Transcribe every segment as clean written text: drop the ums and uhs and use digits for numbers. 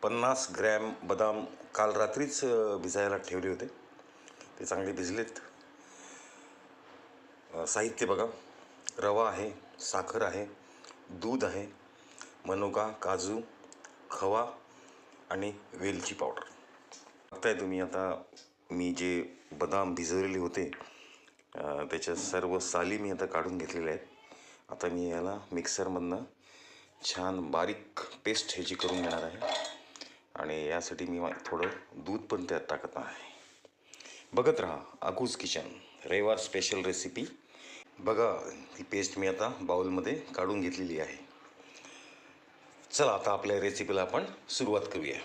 50 gram बदाम काल रात्रीच भिजायला ठेवले होते, ते चांगले भिजलेत. साहित्य बघा, रवा आहे, साखर आहे, दूध आहे, मनुका, काजू, खवा आणि वेलची पावडर. बघताय तुम्ही आता मी जे बदाम भिजवलेले होते त्याच्या सर्व साली मी आता काढून घेतलेल्या आहेत. आता मी याला मिक्सरमधनं छान बारीक पेस्ट ह्याची करून घेणार आहे आणि यासाठी मी थोडं दूध पण त्यात टाकत आहे. बघत राहा आकूज किचन रविवार स्पेशल रेसिपी. बघा ही पेस्ट मी आता बाउलमध्ये काढून घेतलेली आहे. चला आता आपल्या रेसिपीला आपण सुरुवात करूया.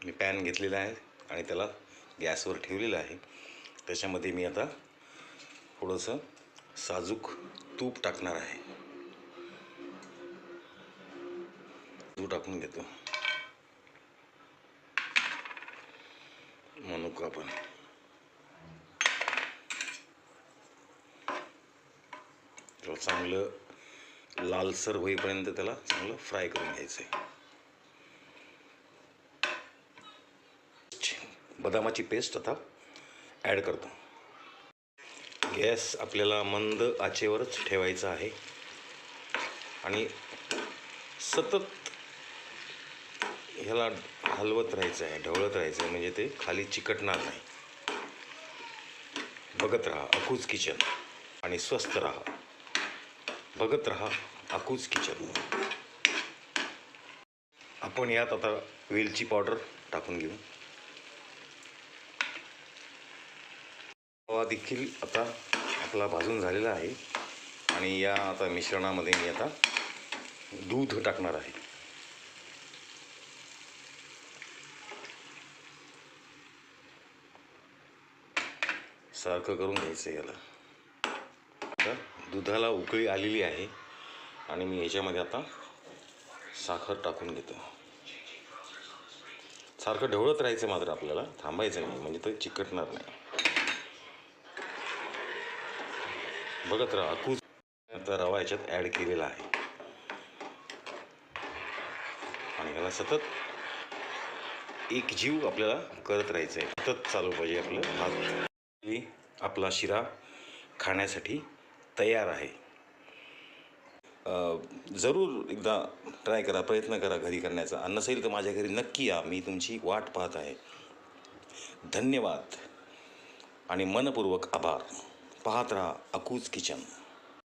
मी पॅन घेतलेला आहे आणि त्याला गॅसवर ठेवलेलं आहे. त्याच्यामध्ये मी आता थोडंसं साजूक तूप टाकणार आहे. तूप टाकून घेतो. मनुका पण चांगलं लालसर होईपर्यंत त्याला चांगलं फ्राय करून घ्यायचं आहे. बदामाची पेस्ट आता ॲड करतो. गॅस आपल्याला मंद आचेवरच ठेवायचा आहे आणि सतत ह्याला हलवत राहायचं आहे, ढवळत राहायचं आहे, म्हणजे ते खाली चिकटणार नाही. बघत राहा आकूज किचन आणि स्वस्थ राहा. बघत राहा आकूज किचन. आपण यात आता वेलची पावडर टाकून घेऊ. रवा देखील आता आपला भाजून झालेला आहे आणि या आता मिश्रणामध्ये मी आता दूध टाकणार आहे. सारखं करून घ्यायचं याला. आता दुधाला उकळी आलेली आहे आणि मी याच्यामध्ये आता साखर टाकून घेतो. सारखं ढवळत राहायचं, मात्र आपल्याला थांबायचं नाही, म्हणजे ते चिकटणार नाही. बघत राहा आकूज. आता रवा याच्यात ॲड केलेला आहे आणि याला सतत एक जीव आपल्याला करत राहायचं आहे. सतत चालू पाहिजे आपलं हात. आपला शिरा खाण्यासाठी तयार आहे. जरूर एकदा ट्राय करा, प्रयत्न करा घरी करण्याचा. आणि नसेल तर माझ्या घरी नक्की या, मी तुमची वाट पाहत आहे. धन्यवाद आणि मनपूर्वक आभार. पाहत राहा आकूज किचन.